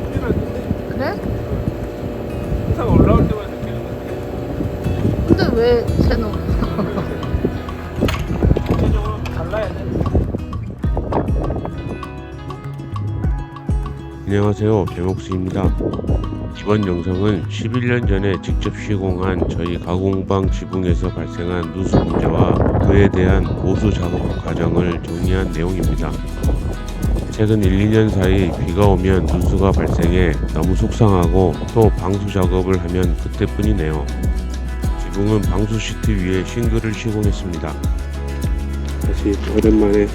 나쁘진 않는데 그래? 항상 올라올 때마다 느끼는 것 근데 왜 새노? 같아. 전체적으로 달라야 돼. 안녕하세요, 배목수입니다. 이번 영상은 11년 전에 직접 시공한 저희 가공방 지붕에서 발생한 누수 문제와 그에 대한 보수 작업 과정을 정리한 내용입니다. 최근 1, 2년 사이 비가 오면 누수가 발생해 너무 속상하고 또 방수 작업을 하면 그때뿐이네요. 지붕은 방수 시트 위에 싱글을 시공했습니다. 다시 오랜만에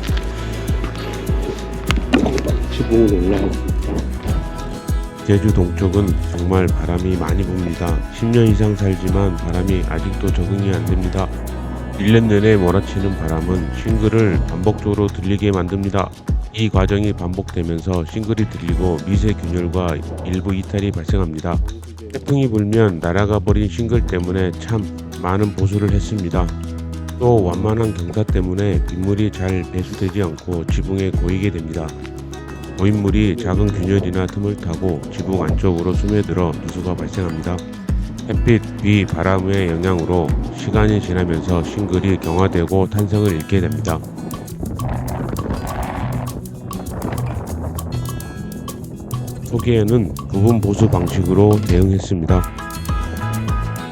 지붕으로 올라갔습니다. 제주 동쪽은 정말 바람이 많이 붑니다. 10년 이상 살지만 바람이 아직도 적응이 안됩니다. 1년 내내 몰아치는 바람은 싱글을 반복적으로 들리게 만듭니다. 이 과정이 반복되면서 싱글이 들리고 미세균열과 일부 이탈이 발생합니다. 태풍이 불면 날아가 버린 싱글 때문에 참 많은 보수를 했습니다. 또 완만한 경사 때문에 빗물이 잘 배수되지 않고 지붕에 고이게 됩니다. 고인 물이 작은 균열이나 틈을 타고 지붕 안쪽으로 스며들어 누수가 발생합니다. 햇빛, 비, 바람의 영향으로 시간이 지나면서 싱글이 경화되고 탄성을 잃게 됩니다. 초기에는 부분 보수 방식으로 대응했습니다.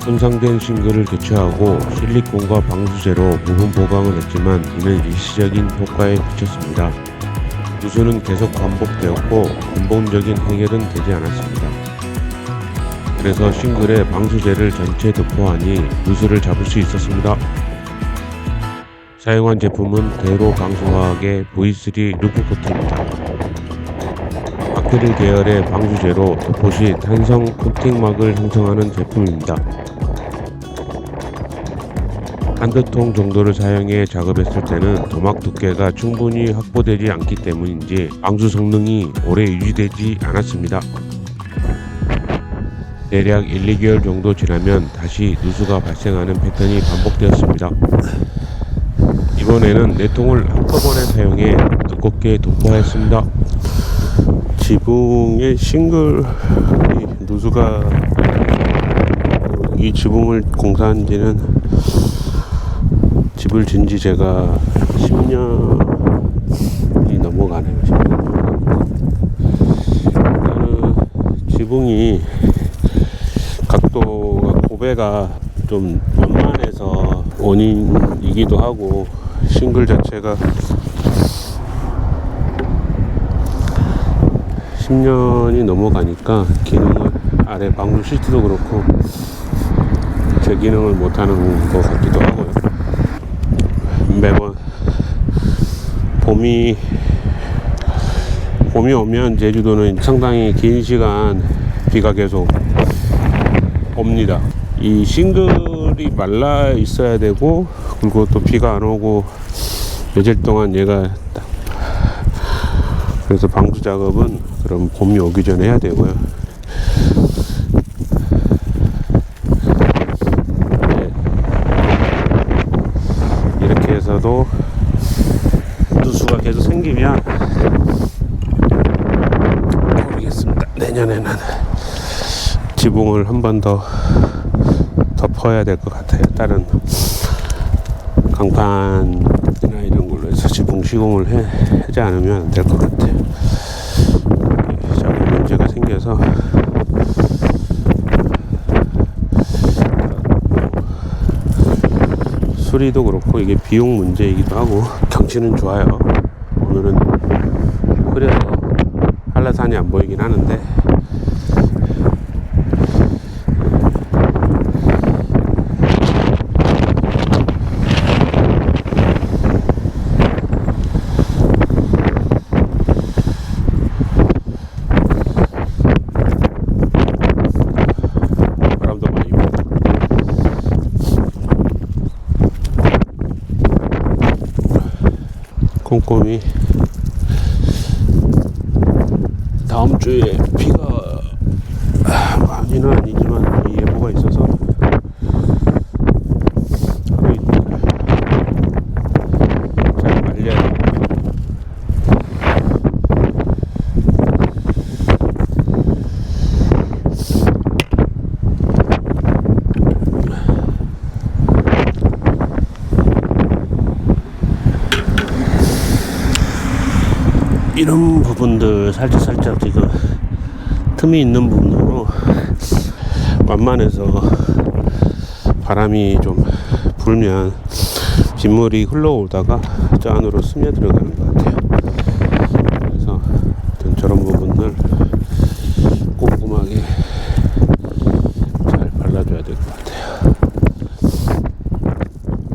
손상된 싱글을 교체하고 실리콘과 방수제로 부분 보강을 했지만 이는 일시적인 효과에 그쳤습니다. 누수는 계속 반복되었고 근본적인 해결은 되지 않았습니다. 그래서 싱글에 방수제를 전체 도포하니 누수를 잡을 수 있었습니다. 사용한 제품은 대로 방수화학의 V3 루프 코트입니다. 아크릴 계열의 방수제로 도포 시 탄성 코팅막을 형성하는 제품입니다. 한두 통 정도를 사용해 작업했을 때는 도막 두께가 충분히 확보되지 않기 때문인지 방수 성능이 오래 유지되지 않았습니다. 대략 1, 2개월 정도 지나면 다시 누수가 발생하는 패턴이 반복되었습니다. 이번에는 4통을 한꺼번에 사용해 두껍게 도포하였습니다. 지붕의 싱글이 누수가 이 지붕을 공사한 지는 집을 진지 제가 10년이 넘어가네요. 10년. 지붕이 각도가 고배가 좀 완만해서 원인이기도 하고 싱글 자체가 10년이 넘어가니까 기능을 아래 방수 시트도 그렇고 제 기능을 못하는 것 같기도 하고요. 매번 봄이 오면 제주도는 상당히 긴 시간 비가 계속 옵니다. 이 싱글이 말라 있어야 되고 그리고 또 비가 안 오고 며칠 동안 얘가 그래서 방수 작업은 그럼 봄이 오기 전에 해야 되고요. 이렇게 해서도 누수가 계속 생기면 모르겠습니다. 내년에는 지붕을 한 번 더 덮어야 될 것 같아요. 다른 강판이나 이런 걸로 해서 지붕 시공을 하지 않으면 안 될 것 같아요. 작은 문제가 생겨서 수리도 그렇고 이게 비용 문제이기도 하고 경치는 좋아요. 오늘은 흐려서 한라산이 안 보이긴 하는데 바람도 많이 불고 꼼꼼히 다음 주에 비가 많이는 아니지만 이 예보가 있어서 하루 이틀 잘 말려야 됩니다. 부분들 살짝 지금 틈이 있는 부분으로 완만해서 바람이 좀 불면 빗물이 흘러오다가 저 안으로 스며들어가는 것 같아요. 그래서 저런 부분들 꼼꼼하게 잘 발라줘야 될 것 같아요.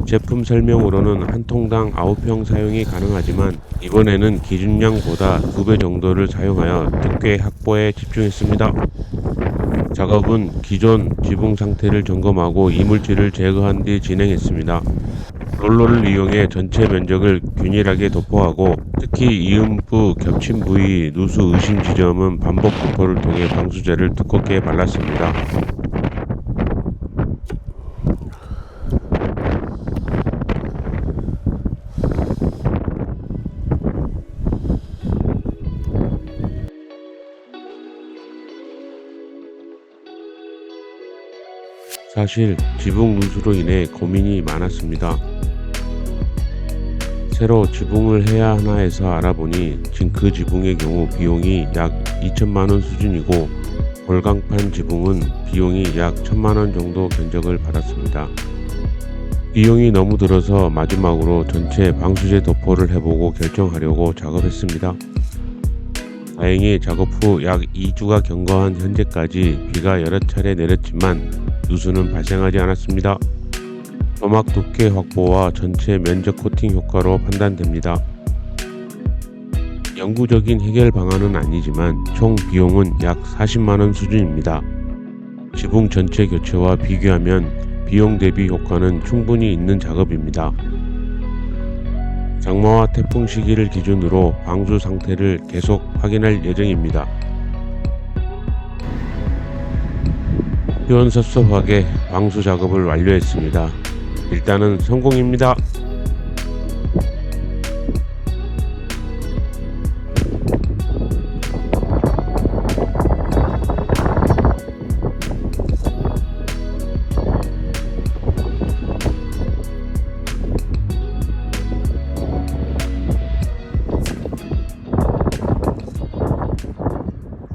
제품 설명으로는 한 통당 9평 사용이 가능하지만 이번에는 기준량보다 2배 정도를 사용하여 두께 확보에 집중했습니다. 작업은 기존 지붕 상태를 점검하고 이물질을 제거한 뒤 진행했습니다. 롤러를 이용해 전체 면적을 균일하게 도포하고 특히 이음부 겹친 부위 누수 의심 지점은 반복 도포를 통해 방수제를 두껍게 발랐습니다. 사실 지붕 누수로 인해 고민이 많았습니다. 새로 지붕을 해야 하나 해서 알아보니 징크 지붕의 경우 비용이 약 2천만원 수준이고 월광판 지붕은 비용이 약 1,000만원 정도 견적을 받았습니다. 비용이 너무 들어서 마지막으로 전체 방수제 도포를 해보고 결정하려고 작업했습니다. 다행히 작업 후 약 2주가 경과한 현재까지 비가 여러 차례 내렸지만 누수는 발생하지 않았습니다. 점막 두께 확보와 전체 면적 코팅 효과로 판단됩니다. 영구적인 해결 방안은 아니지만 총 비용은 약 40만원 수준입니다. 지붕 전체 교체와 비교하면 비용 대비 효과는 충분히 있는 작업입니다. 장마와 태풍 시기를 기준으로 방수 상태를 계속 확인할 예정입니다. 시원섭섭하게 방수 작업을 완료했습니다. 일단은 성공입니다.